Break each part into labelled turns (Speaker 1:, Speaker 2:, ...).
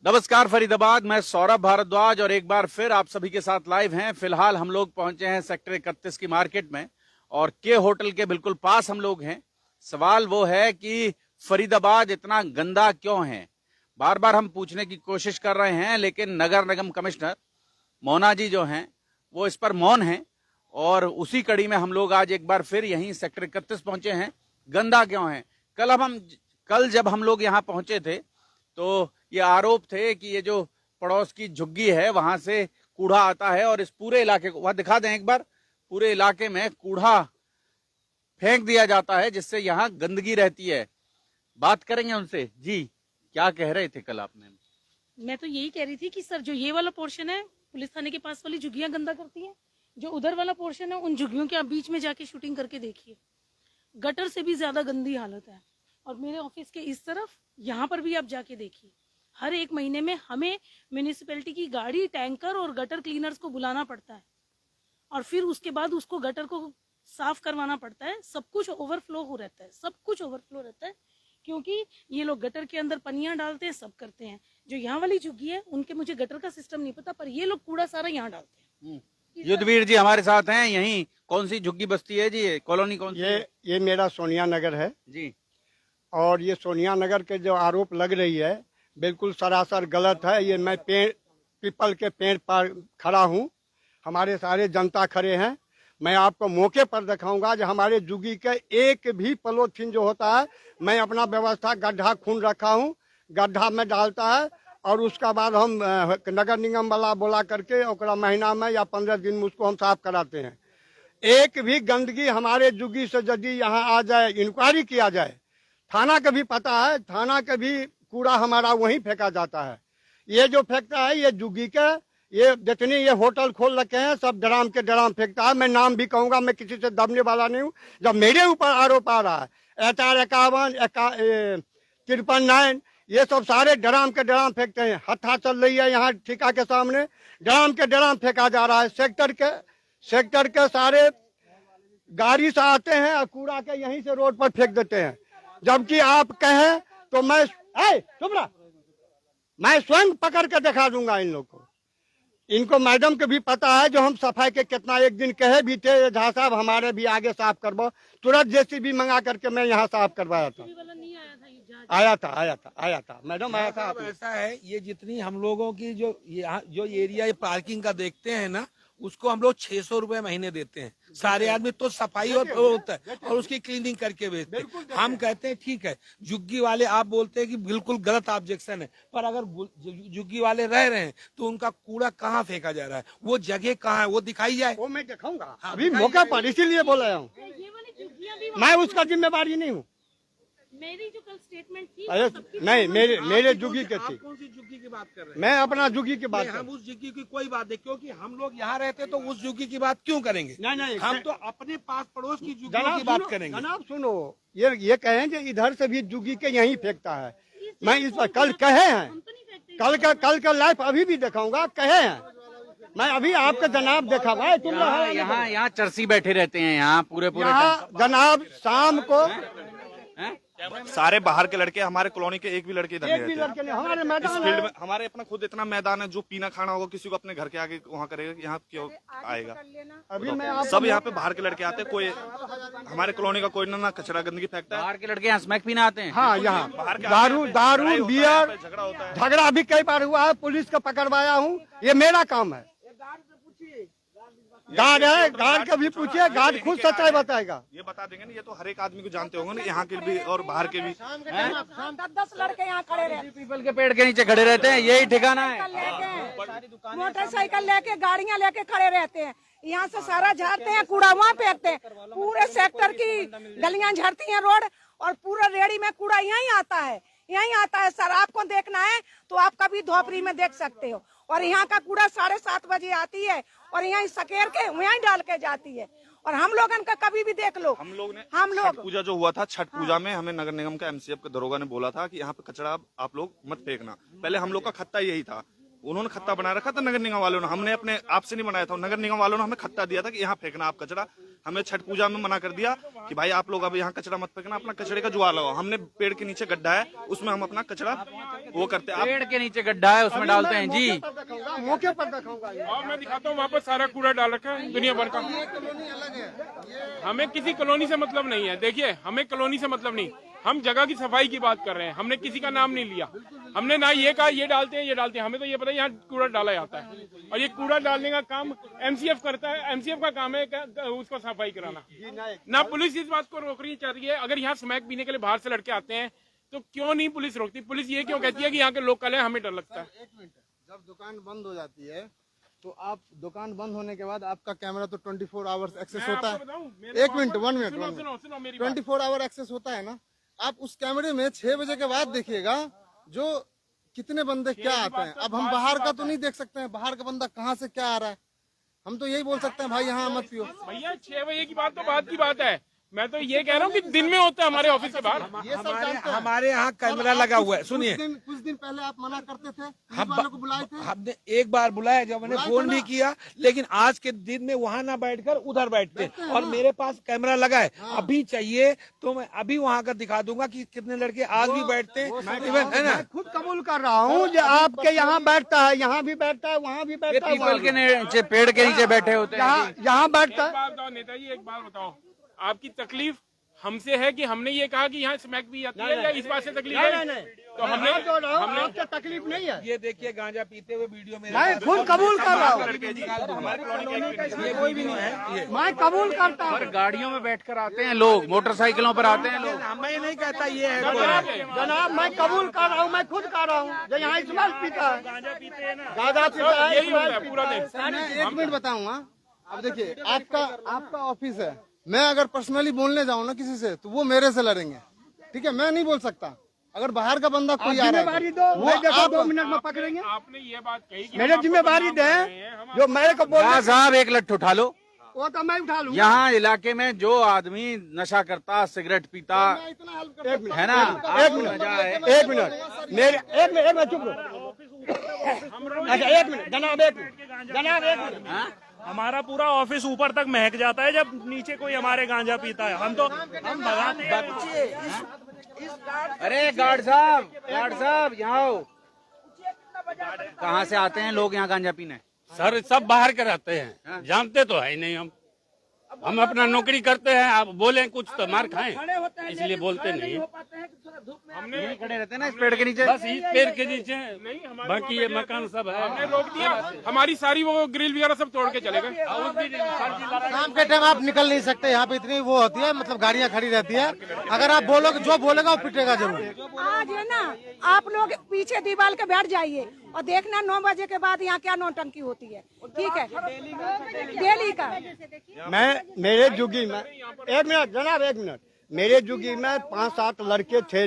Speaker 1: नमस्कार फरीदाबाद, मैं सौरभ भारद्वाज और एक बार फिर आप सभी के साथ लाइव हैं। फिलहाल हम लोग पहुंचे हैं सेक्टर 31 की मार्केट में और के होटल के बिल्कुल पास हम लोग हैं। सवाल वो है कि फरीदाबाद इतना गंदा क्यों है। बार बार हम पूछने की कोशिश कर रहे हैं, लेकिन नगर निगम कमिश्नर मोना जी जो हैं वो इस पर मौन हैं। और उसी कड़ी में हम लोग आज एक बार फिर यहीं सेक्टर 31 पहुंचे हैं। गंदा क्यों है। कल जब हम लोग यहाँ पहुंचे थे तो ये आरोप थे कि ये जो पड़ोस की झुग्गी है वहां से कूड़ा आता है और इस पूरे इलाके को, वहां दिखा दें एक बार, पूरे इलाके में कूड़ा फेंक दिया जाता है जिससे यहाँ गंदगी रहती है। बात करेंगे उनसे। जी, क्या कह रहे थे कल आपने?
Speaker 2: मैं तो यही कह रही थी कि सर जो ये वाला पोर्शन है पुलिस थाने के पास वाली झुग्गियां गंदा करती हैं, जो उधर वाला पोर्शन है उन झुग्गियों के आप बीच में जाके शूटिंग करके देखिए, गटर से भी ज्यादा गंदी हालत है। और मेरे ऑफिस के इस तरफ यहाँ पर भी आप जाके देखिए, हर एक महीने में हमें म्यूनिसिपैलिटी की गाड़ी, टैंकर और गटर क्लीनर्स को बुलाना पड़ता है और फिर उसके बाद उसको गटर को साफ करवाना पड़ता है। सब कुछ ओवरफ्लो हो रहता है, सब कुछ ओवरफ्लो रहता है, क्योंकि ये लोग गटर के अंदर पनियां डालते हैं, सब करते हैं। जो यहाँ वाली झुग्गी है उनके मुझे गटर का सिस्टम नहीं पता, पर ये लोग कूड़ा सारा यहाँ डालते हैं।
Speaker 1: युद्धवीर जी हमारे साथ हैं। यहीं कौन सी झुग्गी बस्ती है जी, कॉलोनी कौन सी है?
Speaker 3: ये मेरा सोनिया नगर है
Speaker 1: जी।
Speaker 3: और ये सोनिया नगर के जो आरोप लग रही है बिल्कुल सरासर गलत है। ये मैं पीपल के पेड़ पर खड़ा हूँ, हमारे सारे जनता खड़े हैं। मैं आपको मौके पर दिखाऊंगा जो हमारे जुगी के एक भी पॉलीथीन जो होता है, मैं अपना व्यवस्था गड्ढा खून रखा हूँ, गड्ढा में डालता है और उसका बाद हम नगर निगम वाला बोला करके ओकरा महीना में या 15 दिन में उसको हम साफ कराते हैं। एक भी गंदगी हमारे जुगी से यदि यहाँ आ जाए, इंक्वायरी किया जाए, थाना का भी पता है, थाना का भी कूड़ा हमारा वहीं फेंका जाता है। ये जो फेंकता है ये जुगी के, ये जितने ये होटल खोल रखे हैं सब ड्राम के ड्राम फेंकता है। मैं नाम भी कहूंगा, मैं किसी से दबने वाला नहीं हूँ। जब मेरे ऊपर आरोप आ रहा है, HR 51, 53 ये सब सारे ड्राम के ड्राम फेंकते हैं। हत्था चल रही है यहाँ ठिका के सामने, ड्राम के ड्राम फेंका जा रहा है। सेक्टर के सारे गाड़ी से आते हैं और कूड़ा के यहीं से रोड पर फेंक देते हैं। जबकि आप कहें तो मैं स्वयं पकड़ के दिखा दूंगा इन लोग को। इनको मैडम को भी पता है, जो हम सफाई के कितना एक दिन कहे भी थे, झा साहब हमारे भी आगे साफ करवाओ, तुरंत JCB मंगा करके मैं यहाँ साफ करवाया था। आया था मैडम, आया था।
Speaker 4: ऐसा है, ये जितनी हम लोगों की जो एरिया ये पार्किंग का देखते हैं ना, उसको हम लोग 600 रुपए महीने देते हैं। सारे आदमी तो सफाई और होता है और उसकी क्लीनिंग करके भेजते हैं। हम कहते हैं ठीक है, झुग्गी वाले आप बोलते हैं कि बिल्कुल गलत ऑब्जेक्शन है, पर अगर झुग्गी वाले रह रहे हैं तो उनका कूड़ा कहाँ फेंका जा रहा है, वो जगह कहाँ है, वो दिखाई जाए।
Speaker 3: वो मैं दिखाऊंगा अभी मौके पर, इसीलिए बोल रहा हूँ। मैं उसका जिम्मेवारी नहीं हूँ।
Speaker 2: मेरी जो कल स्टेटमेंट थी
Speaker 3: नहीं, मेरे जुगी के थी।
Speaker 4: कौन सी झुग्गी की बात कर रहे हैं?
Speaker 3: मैं अपना जुगी की बात
Speaker 4: हम उस झुग्गी की कोई बात नहीं, क्योंकि हम लोग यहाँ रहते तो उस झुग्गी की बात क्यों करेंगे?
Speaker 3: नहीं,
Speaker 4: हम तो अपने पास पड़ोस की झुग्गी की बात करेंगे।
Speaker 3: जनाब सुनो, ये कहें कि इधर से भी जुगी के यहीं फेंकता है। मैं इस पर कल कहे हैं, कल का लाइव अभी भी दिखाऊंगा, कहे हैं। मैं अभी आपका जनाब देखा भाई, तुम
Speaker 1: यहाँ चर्सी बैठे रहते हैं यहाँ पूरे
Speaker 3: जनाब शाम को
Speaker 5: सारे बाहर के लड़के, हमारे कॉलोनी के एक भी लड़के इधर नहीं रहते।
Speaker 3: हमारे
Speaker 5: इस फील्ड में हमारे अपना खुद इतना मैदान है, जो पीना खाना होगा किसी को अपने घर के आगे वहाँ करेगा, यहाँ क्यों आएगा?
Speaker 3: अभी मैं
Speaker 5: सब यहाँ पे बाहर के लड़के आते हैं, कोई हमारे कॉलोनी का कोई ना कचरा गंदगी फेंकता है।
Speaker 1: बाहर के लड़के यहाँ स्मैक पीना आते हैं।
Speaker 3: हाँ, यहाँ दारू बियर
Speaker 5: झगड़ा होता है।
Speaker 3: झगड़ा भी कई बार हुआ है, पुलिस का पकड़वाया हूँ। ये मेरा काम है। गार्ड है, गार्ड का भी पूछिए, गार्ड खुद सच्चाई बताएगा।
Speaker 5: ये बता देंगे ना, ये तो हर एक आदमी को जानते होंगे ना, यहाँ के भी और बाहर के भी।
Speaker 6: 10 लड़के यहाँ खड़े रहते,
Speaker 1: पीपल के पेड़ के नीचे खड़े रहते हैं, यही ठिकाना है।
Speaker 6: मोटरसाइकिल लेके गाड़ियाँ लेके खड़े रहते हैं। यहाँ से सारा झाड़ते हैं, कूड़ा वहाँ फेंकते हैं। पूरे सेक्टर की गलियाँ झड़ती हैं रोड, और पूरा रेड़ी में कूड़ा यहीं आता है। सर आपको देखना है तो आप कभी धोपरी में देख सकते हो। और यहाँ का कूड़ा 7:30 बजे आती है और यहाँ सकेर के वहीं डाल के जाती है। और हम लोग का कभी भी देख लो, हम लोग
Speaker 5: छठ पूजा जो हुआ था, छठ पूजा में हमें नगर निगम का MCF के दरोगा ने बोला था कि यहाँ पे कचरा आप लोग मत फेंकना। पहले हम लोग का खत्ता यही था, उन्होंने खत्ता बना रखा था नगर निगम वालों ने, हमने अपने आपसे नहीं बनाया था। नगर निगम वालों ने हमें खत्ता दिया था कि यहाँ फेंकना आप कचरा। हमें छठ पूजा में मना कर दिया कि भाई आप लोग अब यहाँ कचरा मत फेंकना, अपना कचरे का जुगाड़ लगाओ। हमने पेड़ के नीचे गड्ढा है, उसमें हम अपना कचरा वो करते हैं।
Speaker 1: पेड़ के नीचे गड्ढा है, उसमें डालते हैं जी।
Speaker 3: मौके पर दिखाऊंगा।
Speaker 7: और मैं दिखाता हूँ, वहाँ पर सारा कूड़ा डाल रखा है दुनिया भर का। हमें किसी कॉलोनी से मतलब नहीं है। देखिए, हमें कॉलोनी से मतलब नहीं, हम जगह की सफाई की बात कर रहे हैं। हमने किसी का नाम नहीं लिया, हमने ना ये कहा ये डालते हैं ये डालते हैं। हमें तो ये पता है यहाँ कूड़ा डाला जाता है, और ये कूड़ा डालने का काम एमसीएफ करता है। एमसीएफ का काम है उसको सफाई कराना। ना पुलिस इस बात को रोक रही चाहती है। अगर यहाँ स्मैक पीने के लिए बाहर से लड़के आते हैं तो क्यों नहीं पुलिस रोकती? पुलिस ये क्यों कहती है कि यहाँ के लोकल है, हमें डर लगता है।
Speaker 8: एक मिनट, जब दुकान बंद हो जाती है तो आप दुकान बंद होने के बाद आपका कैमरा तो 24 आवर्स एक्सेस होता है। एक मिनट, 1 मिनट, 24 आवर एक्सेस होता है ना। आप उस कैमरे में 6 बजे के बाद देखिएगा जो कितने बंदे क्या आते हैं। अब हम बाहर का तो नहीं देख सकते हैं, बाहर का बंदा कहाँ से क्या आ रहा है। हम तो यही बोल सकते हैं भाई यहाँ मत पियो।
Speaker 7: भैया 6 बजे की बात तो बात की बात है, मैं तो ये कह रहा हूँ कि दिन में होता है हमारे ऑफिस के बाहर।
Speaker 8: ये सब जानते हैं।
Speaker 4: हमारे यहाँ कैमरा लगा हुआ है। सुनिए,
Speaker 8: कुछ दिन पहले आप मना करते थे, पुलिस
Speaker 4: हम
Speaker 8: वालों को बुलाए थे।
Speaker 4: हमने एक बार बुलाया, जब मैंने फोन भी किया, लेकिन आज के दिन में वहाँ ना बैठकर उधर बैठते। और मेरे पास कैमरा लगा है, अभी चाहिए तो मैं अभी वहाँ का दिखा दूंगा कि कितने लड़के आज भी बैठते हैं। इवन है ना,
Speaker 3: मैं खुद कबूल कर रहा हूँ जो आपके यहाँ बैठता है, यहाँ भी बैठता है, वहाँ भी बैठता है,
Speaker 1: पीपल के नीचे, पेड़ के नीचे बैठे होते हैं।
Speaker 3: यहाँ बैठता
Speaker 7: एक
Speaker 3: है।
Speaker 7: बात बताओ नेताजी, एक बात बताओ, आपकी तकलीफ हमसे है कि हमने ये कहा कि यहाँ स्मैक भी आती है, या इस बात से तकलीफ है? तो हमने
Speaker 3: आपको तकलीफ नहीं है।
Speaker 4: ये देखिए गांजा पीते हुए वीडियो में
Speaker 3: मैं खुद कबूल कर रहा हूँ, मैं कबूल करता हूँ।
Speaker 1: पर गाड़ियों में बैठकर आते हैं लोग, मोटरसाइकिलों पर आते हैं लोग।
Speaker 4: मैं नहीं कहता ये है।
Speaker 3: जनाब मैं कबूल कर रहा हूँ, मैं खुद कर रहा हूँ। जो यहाँ इस्तेमाल पीता है, गांजा पीता है,
Speaker 7: यही होता है पूरा दिन।
Speaker 8: मैं 1 मिनट बताऊंगा। अब देखिए, आपका ऑफिस है, मैं अगर पर्सनली बोलने जाऊँ ना किसी से तो वो मेरे से लड़ेंगे, ठीक है? मैं नहीं बोल सकता। अगर बाहर का बंदा कोई आ रहा है,
Speaker 3: जिम्मेवारी दो,
Speaker 8: वो
Speaker 3: मैं देखो
Speaker 8: आप
Speaker 3: 2 मिनट में पकड़ेंगे।
Speaker 7: आपने ये बात कही कि
Speaker 3: मेरे जिम्मेवारी दे, जो मेरे को बोल
Speaker 1: हाँ साहब, एक लठ उठा लो।
Speaker 3: वो तो मैं उठा लूँ।
Speaker 1: यहाँ इलाके में जो आदमी नशा करता, सिगरेट पीता है ना,
Speaker 3: एक मिनट मेरे एक मिनट चुप रहो। अच्छा 1 मिनट जनाब, 1 मिनट जनाब, 1 मिनट।
Speaker 9: हमारा पूरा ऑफिस ऊपर तक महक जाता है जब नीचे कोई हमारे गांजा पीता है। हम भगाते हैं।
Speaker 1: अरे गार्ड साहब यहाँ आओ। कहाँ से आते हैं लोग यहाँ गांजा पीने?
Speaker 10: सर सब बाहर के रहते हैं, जानते तो है ही नहीं। हम अपना नौकरी करते हैं, आप बोले कुछ तो मार खाएं, इसलिए बोलते नहीं।
Speaker 7: हमने
Speaker 1: खड़े रहते हैं ना इस पेड़ के नीचे।
Speaker 10: बस इस पेड़ के नीचे,
Speaker 7: नहीं, हमारे
Speaker 10: बाकी ये मकान सब है।
Speaker 7: हमने रोक दिया, हमारी सारी वो ग्रिल वगैरह सब तोड़ के चले गए।
Speaker 8: शाम के टाइम आप निकल नहीं सकते, यहाँ पे इतनी वो होती है, मतलब गाड़ियाँ खड़ी रहती है। अगर आप बोलोगे, जो बोलेगा वो पिटेगा जरूर।
Speaker 6: आज है ना, आप लोग पीछे दीवार के बैठ जाइए और देखना 9 बजे के बाद यहाँ क्या नौटंकी होती है, ठीक है? डेली का।
Speaker 3: मेरे जुगी में 1 मिनट जनाब, 1 मिनट। मेरे जुगी में 5-7 लड़के थे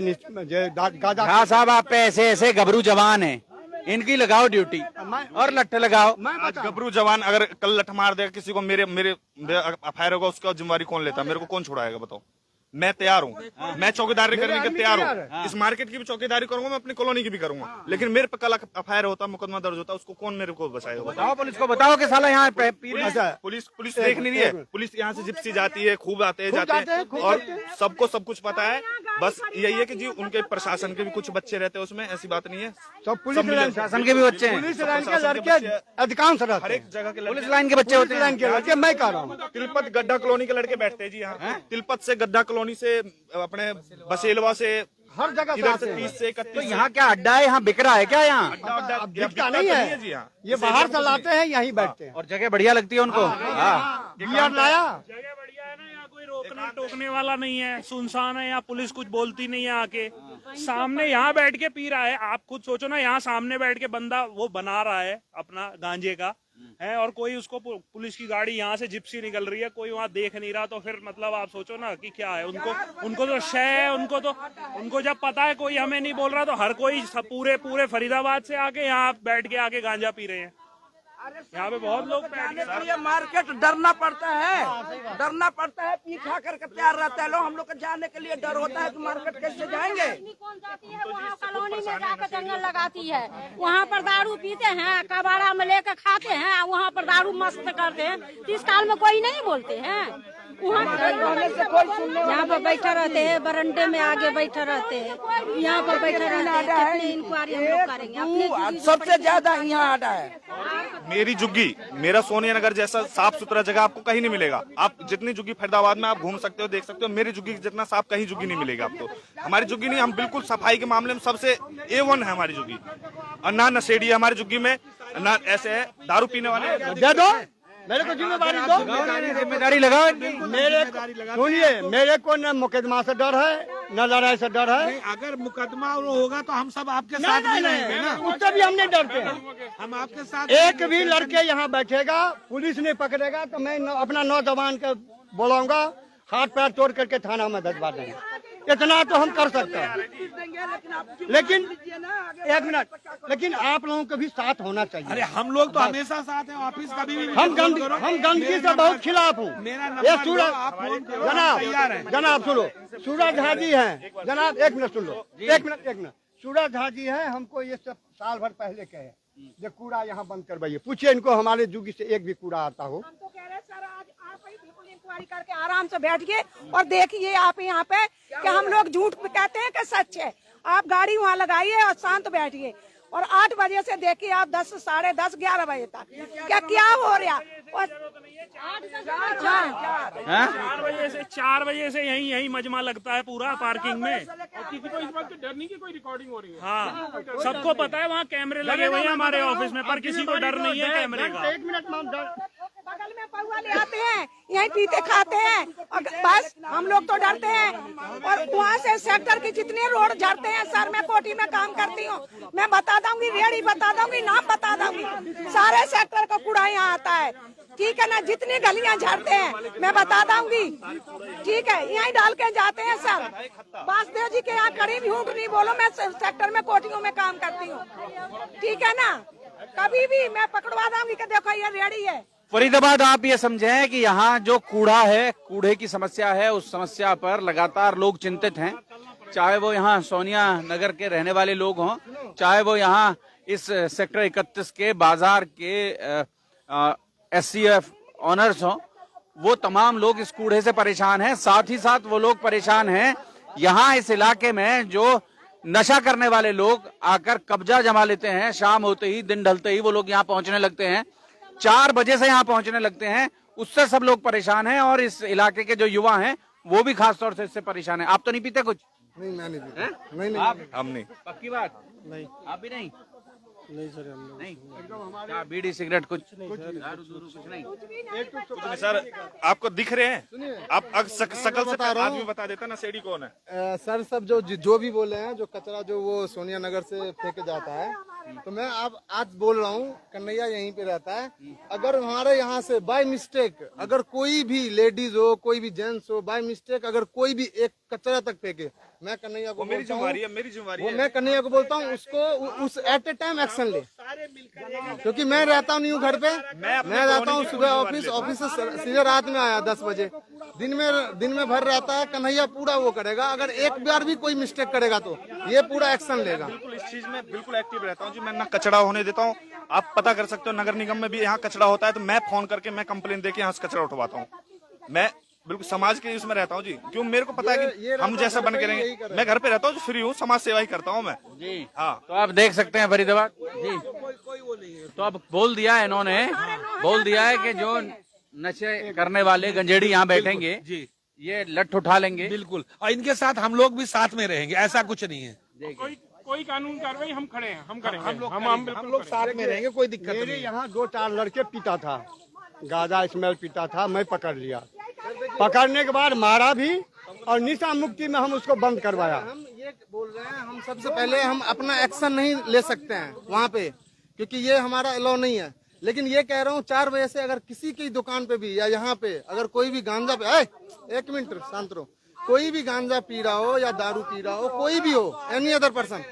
Speaker 3: गाजा।
Speaker 1: हाँ साहब, आप पे ऐसे गबरू जवान हैं, इनकी लगाओ ड्यूटी और लट्ठे लगाओ।
Speaker 5: आज गबरू जवान अगर कल लठ मार देगा किसी को, मेरे एफआईआर होगा, उसका जिम्मेवारी कौन लेता? मेरे को कौन छुड़ाएगा बताओ? मैं तैयार हूँ, मैं चौकीदारी करने के तैयार हूँ। इस मार्केट की भी चौकीदारी करूंगा, मैं अपनी कॉलोनी की भी करूंगा। लेकिन मेरे पे कल एफआईआर होता, मुकदमा दर्ज होता, उसको कौन मेरे को बचाएगा?
Speaker 1: बताओ पुलिस को, बताओ कि साला यहाँ पी रहे हैं।
Speaker 5: पुलिस देख नहीं रही है। पुलिस यहाँ से जिप्सी जाती है, खूब आते हैं जाते हैं, और सबको सब कुछ पता है। बस यही है कि जी उनके प्रशासन के भी कुछ बच्चे रहते हैं उसमें, ऐसी बात नहीं है।
Speaker 3: सब पुलिस लाइन
Speaker 1: शासन के भी बच्चे हैं,
Speaker 3: पुलिस लाइन के लड़के अधिकांश रहते
Speaker 5: हर
Speaker 3: हैं।
Speaker 5: एक जगह के
Speaker 1: पुलिस लाइन के बच्चे होते हैं।
Speaker 3: लाइन के लड़के मैं कह रहा हूँ।
Speaker 5: तिलपत गड्ढा कॉलोनी के लड़के बैठते हैं जी यहाँ। तिलपत से गड्ढा कॉलोनी से, अपने बसेलवा से,
Speaker 3: हर जगह
Speaker 5: इधर
Speaker 3: से
Speaker 5: से 30 से 31
Speaker 1: तो यहाँ क्या अड्डा है? यहाँ बिक रहा है क्या? यहाँ
Speaker 3: दिखता नहीं है
Speaker 5: जी यहाँ।
Speaker 3: ये बाहर से लाते हैं, यहीं बैठते हैं।
Speaker 1: और जगह बढ़िया लगती है उनको। हाँ,
Speaker 3: बियर लाया,
Speaker 9: जगह बढ़िया है ना, यहाँ कोई रोकने टोकने वाला नहीं है, सुनसान है, यहाँ पुलिस कुछ बोलती नहीं है आके। सामने यहाँ बैठ के पी रहा है, आप खुद सोचो ना, यहाँ सामने बैठ के बंदा वो बना रहा है अपना गांजे का है, और कोई उसको पुलिस की गाड़ी यहाँ से जिप्सी निकल रही है, कोई वहाँ देख नहीं रहा। तो फिर मतलब आप सोचो ना कि क्या है। उनको तो शय है, उनको जब पता है कोई हमें नहीं बोल रहा, तो हर कोई पूरे फरीदाबाद से आके यहाँ बैठ के आके गांजा पी रहे हैं। यहाँ पे बहुत लोग बैठ के
Speaker 6: ये मार्केट डरना पड़ता है पी खा करके तैयार रहता है लोग। हम लोग को जाने के लिए डर होता है कि मार्केट कैसे जाएंगे।
Speaker 11: कौन जाती है वहाँ कॉलोनी में जाकर जंगल लगाती है, वहाँ पर दारू पीते हैं, कबाड़ा में लेकर खाते हैं, वहाँ पर दारू मस्त करते हैं। तो इस काल में कोई नहीं बोलते हैं। वहाँ यहाँ पर बैठे रहते हैं, बरंडे में आगे बैठे रहते हैं, यहाँ पर बैठे रहते हैं। कितनी इंक्वायरी हम लोग करेंगे? अपनी
Speaker 6: सबसे ज्यादा यहाँ आटा है।
Speaker 5: मेरी झुग्गी, मेरा सोनिया नगर जैसा साफ सुथरा जगह आपको कहीं नहीं मिलेगा। आप जितनी झुग्गी फरीदाबाद में आप घूम सकते हो, देख सकते हो, मेरी झुग्गी जितना साफ कहीं झुग्गी नहीं मिलेगा आपको। हमारी झुग्गी नहीं, हम बिल्कुल सफाई के मामले में सबसे A1 है हमारी झुग्गी। और ना नशेड़ी है हमारी झुग्गी में, ना ऐसे है दारू पीने वाले।
Speaker 3: दे दो मेरे को जिम्मेदारी दो,
Speaker 1: जिम्मेदारी लगाओ।
Speaker 3: सुनिए, मेरे को न मुकदमा से डर है न लड़ाई से डर है।
Speaker 4: अगर मुकदमा होगा तो हम सब आपके साथ भी रहेंगे ना,
Speaker 3: उससे भी हम नहीं डरते हैं।
Speaker 4: हम आपके साथ।
Speaker 3: एक भी लड़के यहाँ बैठेगा, पुलिस नहीं पकड़ेगा तो मैं अपना नौजवान के बुलाऊंगा, हाथ पैर तोड़ करके थाना में भिजवा देंगे। इतना तो हम कर सकते हैं। लेकिन एक मिनट, लेकिन आप लोगों को भी साथ होना चाहिए।
Speaker 4: अरे हम लोग तो हमेशा साथ हैं, ऑफिस कभी भी
Speaker 3: हम गंदगी से बहुत खिलाफ हूँ।
Speaker 4: मेरा
Speaker 3: ये
Speaker 4: नंबर
Speaker 3: सूरज
Speaker 4: आप फोन करो,
Speaker 3: जनाब सुनो, सूरज झा जी हैं। जनाब एक मिनट सुन लो, एक मिनट। सूरज झा जी हैं, हमको ये सब साल भर पहले कहे जो कूड़ा यहाँ बंद करवाइए। पूछिए इनको हमारे जुगी से एक भी कूड़ा आता हो।
Speaker 6: हम तो कह रहे हैं सर, आज आप ही बिल्कुल इंक्वायरी करके आराम से बैठिए और देखिए आप यहाँ पे कि हम लोग झूठ कहते हैं कि सच है। आप गाड़ी वहाँ लगाइए और शांत बैठिए और 8 बजे से देखिए आप 10, साढ़े 10, 11 बजे तक क्या हो रहा। और
Speaker 9: 4 बजे से यही मजमा लगता है पूरा पार्किंग में।
Speaker 7: किसी को इस बात का डर नहीं कि कोई रिकॉर्डिंग हो रही है।
Speaker 9: हाँ, सबको पता है वहाँ कैमरे लगे हुए हैं हमारे ऑफिस में, पर किसी को डर नहीं है कैमरे का।
Speaker 3: एक मिनट
Speaker 6: बगल में पौवा ले आते हैं, यहीं पीते खाते हैं और बस हम लोग तो डरते हैं। और वहाँ से सेक्टर की जितने रोड झड़ते हैं सर, मैं कोठी में काम करती हूँ, मैं बता दूंगी, रेडी बता दूंगी, नाम बता दूंगी। सारे सेक्टर का कूड़ा यहाँ आता है, ठीक है ना। जितनी गलियाँ झड़ते हैं मैं बता दूंगी, ठीक है। यहीं डाल के जाते हैं सर। वासुदेव जी के यहाँ कड़ी झूठ नहीं बोलो, मैं सेक्टर में कोठियों में काम करती हूँ, ठीक है ना। कभी भी मैं पकड़वा दूंगी कि देखो ये रेडी है।
Speaker 1: फरीदाबाद आप ये समझें कि यहाँ जो कूड़ा है, कूड़े की समस्या है, उस समस्या पर लगातार लोग चिंतित हैं। चाहे वो यहाँ सोनिया नगर के रहने वाले लोग हों, चाहे वो यहाँ इस सेक्टर 31 के बाजार के SCF ऑनर्स हों, वो तमाम लोग इस कूड़े से परेशान हैं। साथ ही साथ वो लोग परेशान हैं यहाँ इस इलाके में जो नशा करने वाले लोग आकर कब्जा जमा लेते हैं। शाम होते ही, दिन ढलते ही वो लोग यहाँ पहुंचने लगते हैं, 4 बजे से यहाँ पहुंचने लगते हैं। उससे सब लोग परेशान हैं और इस इलाके के जो युवा हैं वो भी खास तौर से इससे परेशान हैं। आप तो नहीं पीते कुछ?
Speaker 8: नहीं, मैं नहीं पीता। नहीं,
Speaker 5: हम नहीं।
Speaker 1: पक्की बात? नहीं, आप भी नहीं?
Speaker 8: नहीं सर, हम लोग
Speaker 1: नहीं। क्या बीड़ी सिगरेट कुछ दारू दूरू कुछ नहीं?
Speaker 5: कुछ नहीं सर। आपको दिख रहे हैं? आप शकल से आदमी बता देता ना सेडी कौन है।
Speaker 8: सर सब जो भी बोले हैं, जो कचरा जो वो सोनिया नगर से फेंके जाता है, तो मैं आज बोल रहा हूँ, कन्हैया यहीं पे रहता है। अगर हमारे यहाँ से बाय मिस्टेक अगर कोई भी लेडीज हो, कोई भी जेंट्स हो, बाय मिस्टेक अगर कोई भी एक कचरा तक फेंके, मैं कन्हैया को
Speaker 5: मेरी जिम्मेदारी है।
Speaker 8: मैं कन्हैया को बोलता हूँ उसको उस एट ए टाइम एक्शन ले, क्योंकि मैं रहता नहीं हूँ घर पे। मैं रहता हूँ सुबह ऑफिस से सीधे रात में आया 10 बजे। दिन में भर रहता है। कन्हैया पूरा वो करेगा। अगर एक बार भी कोई मिस्टेक करेगा तो ये पूरा एक्शन लेगा।
Speaker 5: बिल्कुल इस चीज में बिल्कुल एक्टिव रहता हूँ जी। मैं ना कचरा होने देता हूँ। आप पता कर सकते हो, नगर निगम में भी यहाँ कचरा होता है तो मैं फोन करके मैं कंप्लेन देके यहाँ से कचरा उठवाता हूँ। मैं बिल्कुल समाज के उसमें रहता हूँ जी, क्यों मेरे को पता है कि हम जैसा बन के रहेंगे। मैं घर पे रहता हूँ, फ्री हूँ, समाज सेवा ही करता हूँ मैं
Speaker 1: जी।
Speaker 5: हाँ,
Speaker 1: तो आप देख सकते हैं फरीदाबाद जी। तो अब बोल दिया है इन्होंने, बोल दिया है कि जो नशे करने वाले गंजेड़ी यहाँ बैठेंगे
Speaker 4: जी,
Speaker 1: ये लठ उठा लेंगे।
Speaker 4: बिल्कुल, और इनके साथ हम लोग भी साथ में रहेंगे, ऐसा कुछ नहीं है।
Speaker 7: कोई कानून कार्रवाई हम खड़े हैं, हम करेंगे,
Speaker 4: हम लोग साथ में रहेंगे, कोई दिक्कत
Speaker 3: मेरे
Speaker 4: नहीं।
Speaker 3: यहाँ 2-4 लड़के पीता था, गांजा स्मेल पीता था, मैं पकड़ लिया। पकड़ने के बाद मारा भी और निशा मुक्ति में हम उसको बंद करवाया।
Speaker 8: हम ये बोल रहे हैं, हम सबसे पहले हम अपना एक्शन नहीं ले सकते हैं वहाँ पे, क्योंकि ये हमारा अलाउ नहीं है। लेकिन ये कह रहा हूँ 4 बजे से अगर किसी की दुकान पे भी या यहाँ पे अगर कोई भी गांजा पे, एक मिनट शांत रहो, कोई भी गांजा पी रहा हो या दारू पी रहा हो, कोई भी हो, एनी अदर पर्सन,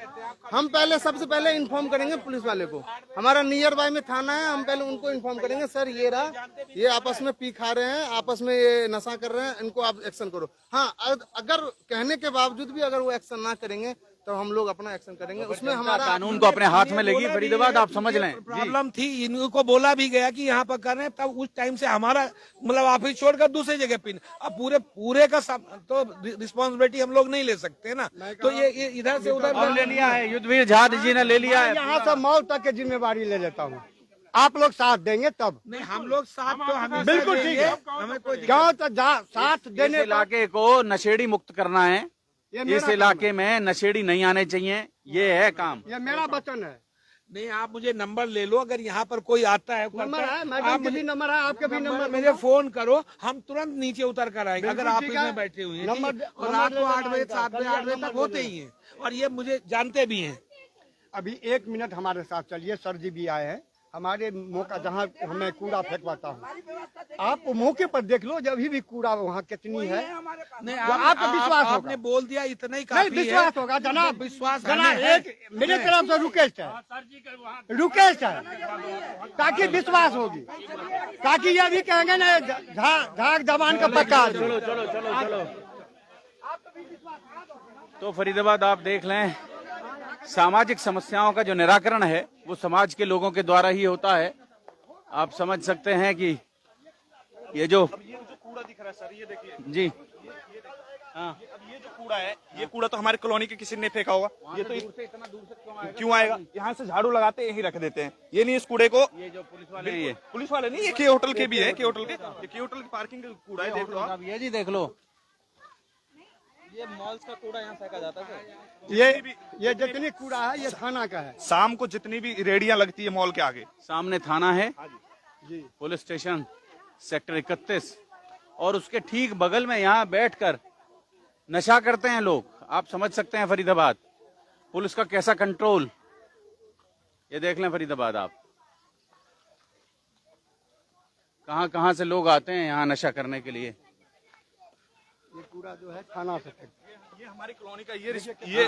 Speaker 8: हम पहले सबसे पहले इन्फॉर्म करेंगे पुलिस वाले को। हमारा नियर बाय में थाना है, हम पहले उनको इन्फॉर्म करेंगे, सर ये रहा, ये आपस में पी खा रहे हैं, आपस में ये नशा कर रहे हैं, इनको आप एक्शन करो। हाँ, अगर कहने के बावजूद भी अगर वो एक्शन ना करेंगे तो हम लोग अपना एक्शन करेंगे। उसमें हमारा
Speaker 1: कानून को अपने हाथ में लेगी फरीदाबाद, आप समझ लें।
Speaker 4: प्रॉब्लम थी, इनको बोला भी गया कि यहाँ पर कर रहे हैं, तब उस टाइम से हमारा मतलब ऑफिस छोड़कर दूसरी जगह पिन। अब पूरे का तो रिस्पॉन्सिबिलिटी हम लोग नहीं ले सकते ना, तो ये इधर से उधर
Speaker 1: ले लिया है। युद्धवीर झा जी ने ले लिया है।
Speaker 3: यहाँ से मौत तक की जिम्मेवारी ले लेता हूँ, आप लोग साथ देंगे तब।
Speaker 4: नहीं, हम लोग साथ तो हमेशा
Speaker 3: बिल्कुल ठीक
Speaker 4: देंगे,
Speaker 3: है।
Speaker 4: हमें कोई
Speaker 3: गाँव तो साथ देने
Speaker 1: इस इलाके को नशेड़ी मुक्त करना है, इस इलाके में नशेड़ी नहीं आने चाहिए, ये है काम।
Speaker 3: ये मेरा वचन है।
Speaker 4: नहीं, आप मुझे नंबर ले लो, अगर यहाँ पर कोई आता है
Speaker 3: नंबर है, मैडम के भी नंबर है, आपके भी नंबर
Speaker 4: मुझे फोन करो, हम तुरंत नीचे उतर कर आएंगे। अगर आप
Speaker 3: ठीक है।
Speaker 4: इसमें बैठे हुए हैं
Speaker 3: नंबर-
Speaker 4: ठीक है? और
Speaker 3: नंबर
Speaker 4: रात को
Speaker 3: ले
Speaker 4: 8 बजे
Speaker 3: लेना,
Speaker 4: 7 बजे 8 बजे तक होते ही हैं, और ये मुझे जानते भी हैं।
Speaker 3: अभी 1 मिनट हमारे साथ चलिए, सर जी भी आए हैं। हमारे मौका जहाँ हमें कूड़ा फेंकवाता हूँ, आप मौके पर देख लो, जब भी कूड़ा वहाँ कितनी है,
Speaker 4: नहीं,
Speaker 3: वो आपको विश्वास होगा।
Speaker 4: आपने बोल दिया, इतना ही
Speaker 3: नहीं,
Speaker 4: काफी है।
Speaker 3: विश्वास होगा जनाब,
Speaker 4: विश्वास
Speaker 3: जनाब
Speaker 4: हमें है।
Speaker 3: एक मेरे तरफ से रुकेश है, ताकि विश्वास होगी, ताकि ये भी कहेंगे ना झाग जबान का पक्का।
Speaker 1: चलो चलो चलो चलो। तो फरीदाबाद आप देख लें, सामाजिक समस्याओं का जो निराकरण है वो समाज के लोगों के द्वारा ही होता है। आप समझ सकते हैं कि ये जो
Speaker 5: कूड़ा दिख रहा है सर, ये देखिए
Speaker 1: जी,
Speaker 5: हाँ, अब ये जो कूड़ा है, ये कूड़ा तो हमारे कॉलोनी के किसी ने फेंका होगा। ये तो इतना दूर से क्यों आएगा? यहाँ से झाड़ू लगाते यहीं रख देते हैं। ये नहीं, इस कूड़े को
Speaker 1: ये जो पुलिस वाले हैं, ये
Speaker 5: पुलिस वाले नहीं, ये के होटल के भी है, के होटल की पार्किंग का कूड़ा है, देख लो आप।
Speaker 1: अब ये जी देख लो,
Speaker 8: ये मॉल्स का कूड़ा यहाँ फेंका जाता है।
Speaker 3: ये जितनी कूड़ा है ये थाना का है।
Speaker 5: शाम को जितनी भी रेडियां लगती है मॉल के आगे,
Speaker 1: सामने थाना है पुलिस स्टेशन सेक्टर 31, और उसके ठीक बगल में यहाँ बैठकर नशा करते हैं लोग। आप समझ सकते हैं फरीदाबाद पुलिस का कैसा कंट्रोल। ये देख लें फरीदाबाद आप, कहां से लोग आते हैं यहाँ नशा करने के लिए।
Speaker 3: ये कूड़ा जो है थाना से
Speaker 5: ये हमारी कॉलोनी का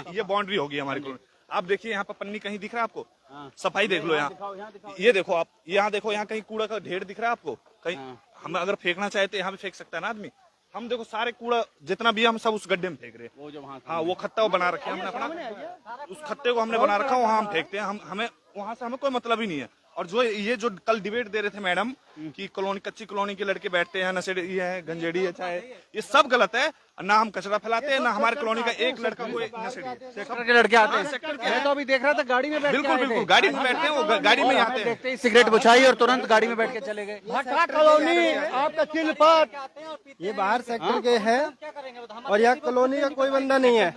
Speaker 5: ये बाउंड्री होगी हमारी कॉलोनी। आप देखिए यहाँ पर पन्नी कहीं दिख रहा है आपको? सफाई देख लो यहाँ, ये देखो आप, यहाँ देखो, यहाँ कहीं कूड़ा का ढेर दिख रहा है आपको? कहीं हम अगर फेंकना चाहे तो यहाँ पे फेंक सकता है ना आदमी। हम देखो सारे कूड़ा जितना भी हम सब उस गड्ढे में फेंक रहे हैं।
Speaker 1: वो जो वहाँ,
Speaker 5: हाँ, वो खत्ता वो बना रखे हमने अपना, उस खत्ते को हमने बना रखा, वहाँ हम फेंकते हैं। हमें वहाँ से हमें कोई मतलब ही नहीं है। और ये जो कल डिबेट दे रहे थे मैडम कि कच्ची कॉलोनी के लड़के बैठते हैं, नशेड़ी है, गंजेड़ी है, चाहे, ये सब गलत है। ना हम कचरा फैलाते हैं, ना हमारे कॉलोनी का एक लड़का कोई नशेड़ी है।
Speaker 1: सेक्टर के लड़के आते हैं। मैं तो अभी देख रहा था गाड़ी में बैठ के
Speaker 5: बिल्कुल
Speaker 1: आए थे।
Speaker 5: बिल्कुल, गाड़ी में बैठते हैं, वो गाड़ी में ही आते हैं।
Speaker 1: देखते ही सिगरेट बुझाई और तुरंत गाड़ी में बैठ के चले गए।
Speaker 3: भट्टा कॉलोनी आपका चिलपत,
Speaker 8: ये बाहर सेक्टर के है और यहाँ कॉलोनी का कोई बंदा नहीं है।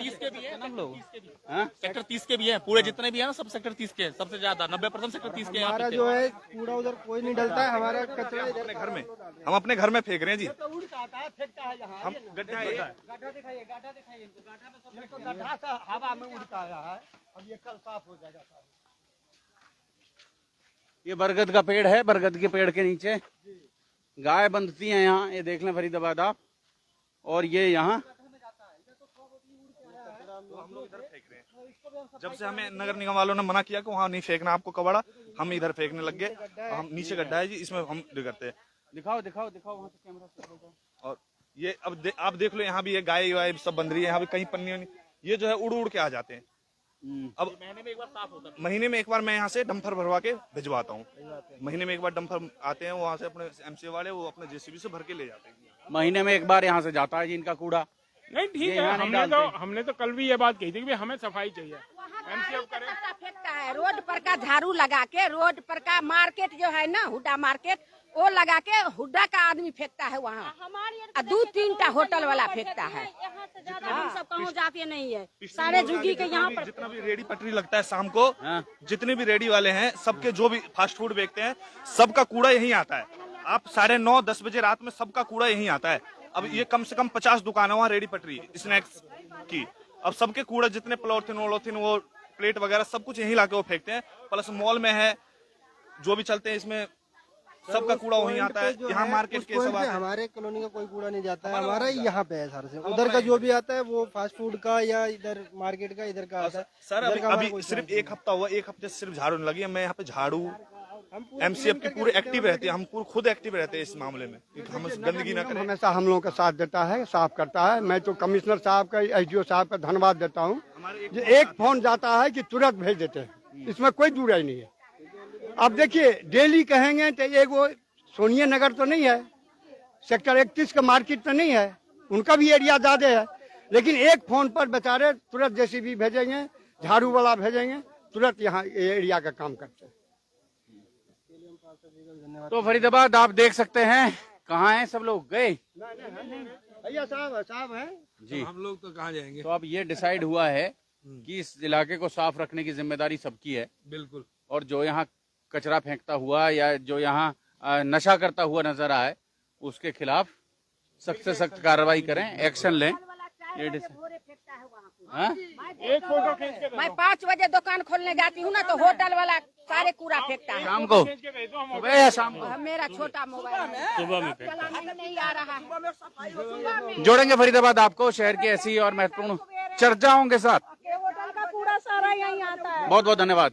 Speaker 12: सेक्टर 30 के भी है, पूरे जितने भी है ना सब सेक्टर 30 के, सबसे ज्यादा 90% सेक्टर 30 के।
Speaker 8: हमारा जो है कूड़ा उधर कोई नहीं डलता है, हमारा कचरा इधर
Speaker 5: अपने घर में, हम अपने घर में फेंक रहे हैं जी। हम गड्ढा है,
Speaker 3: हवा में उड़ता है, अब ये कल साफ हो जाएगा।
Speaker 1: ये बरगद का पेड़ है, बरगद के पेड़ के नीचे गाय बंधती हैं यहाँ, ये देख लें फरीदाबाद आप। और ये यहाँ
Speaker 5: जब से हमें नगर निगम वालों ने मना किया कि वहाँ नहीं फेंकना आपको कबाड़ा, हम इधर फेंकने लग गए। हम नीचे गड्ढा है जी, इसमें हम करते हैं।
Speaker 1: दिखाओ दिखाओ दिखाओ वहाँ से कैमरा से।
Speaker 5: और ये अब आप देख लो, यहाँ भी ये गाय वाय सब बंध रही है, यहाँ भी कहीं पन्नी वन्नी, ये जो है उड़ उड़ के आ जाते हैं। अब
Speaker 12: महीने में एक बार साफ होता है।
Speaker 5: महीने में एक बार मैं यहाँ से डंपर भरवा के भिजवाता हूँ। महीने में एक बार डंपर आते हैं वहाँ से, अपने एमसी वाले, वो अपने जेसीबी से भर के ले जाते हैं।
Speaker 1: महीने में एक बार यहाँ से जाता है जी इनका कूड़ा।
Speaker 7: नहीं ठीक
Speaker 1: ये
Speaker 7: है,
Speaker 1: यहाँ नहीं
Speaker 7: हमने तो कल भी ये बात कही थी कि हमें सफाई चाहिए।
Speaker 11: MCF फेंकता है रोड पर का झाड़ू लगा के, रोड पर का मार्केट जो है ना, हुड्डा मार्केट, वो लगा के हुड्डा का आदमी फेंकता है वहाँ। 2-3 होटल वाला फेंकता है। यहाँ से ज्यादा हम सब कहूँ जाते नहीं है, सारे झुग्गी के यहाँ पर।
Speaker 5: जितना भी रेडी पटरी लगता है शाम को, जितने भी रेडी वाले हैं, सबके जो भी फास्ट फूड बेचते हैं, सबका कूड़ा यहीं आता है। आप 9:30-10 बजे रात में सबका कूड़ा यहीं आता है। अब ये कम से कम 50 दुकान है वहाँ रेडी पटरी स्नैक्स की। अब सबके कूड़ा जितने पॉलीथिन वोलोथिन, वो प्लेट वगैरह सब कुछ यहीं लाके वो फेंकते हैं। प्लस मॉल में है जो भी चलते हैं, इसमें सबका कूड़ा वहीं आता है, यहाँ मार्केट के सब आते हैं।
Speaker 8: हमारे कॉलोनी का कोई कूड़ा नहीं जाता है, हमारा यहाँ पे है सर से। उधर का जो भी आता है वो फास्ट फूड का या इधर मार्केट का इधर का आता है।
Speaker 5: सर अभी सिर्फ एक हफ्ता हुआ, एक हफ्ते से सिर्फ झाड़ू नहीं लगी है। मैं यहाँ पे झाड़ू MCF की पूरे एक्टिव रहते हैं, हम पूरे खुद एक्टिव रहते हैं इस मामले में, हम गंदगी ना करें।
Speaker 3: हमेशा हम लोगों का साथ देता है, साफ करता है। मैं तो कमिश्नर साहब का, SDO साहब का धन्यवाद देता हूँ। एक फोन जाता है कि तुरंत भेज देते हैं, इसमें कोई बुराई नहीं है। अब देखिए डेली कहेंगे तो एक वो सोनिया नगर तो नहीं है, सेक्टर 31 का मार्केट तो नहीं है, उनका भी एरिया ज्यादा है, लेकिन एक फोन पर बेचारे तुरंत JCB भेजेंगे, झाड़ू वाला भेजेंगे, तुरंत यहाँ एरिया का काम करते हैं।
Speaker 1: तो फरीदाबाद आप देख सकते हैं, कहाँ हैं सब लोग गए
Speaker 3: भैया साहब है
Speaker 1: जी।
Speaker 4: हम लोग तो कहाँ जाएंगे।
Speaker 1: तो अब ये डिसाइड हुआ है कि इस इलाके को साफ रखने की जिम्मेदारी सबकी है।
Speaker 4: बिल्कुल।
Speaker 1: और जो यहाँ कचरा फेंकता हुआ या जो यहाँ नशा करता हुआ नजर आए, उसके खिलाफ सख्त से सख्त कार्रवाई करें, एक्शन लें। ये
Speaker 7: एक फोटो खींच के
Speaker 11: मैं 5 बजे दुकान खोलने जाती हूँ ना, तो होटल वाला सारे कूड़ा फेंकता है।
Speaker 1: शाम को सुबह या शाम को
Speaker 11: मेरा छोटा मोबाइल
Speaker 10: सुबह में
Speaker 11: चलाने नहीं आ रहा है।
Speaker 1: जोड़ेंगे फरीदाबाद आपको शहर की ऐसी और महत्वपूर्ण चर्चाओं के साथ।
Speaker 6: होटल का कूड़ा सारा यहीं आता है।
Speaker 1: बहुत बहुत धन्यवाद।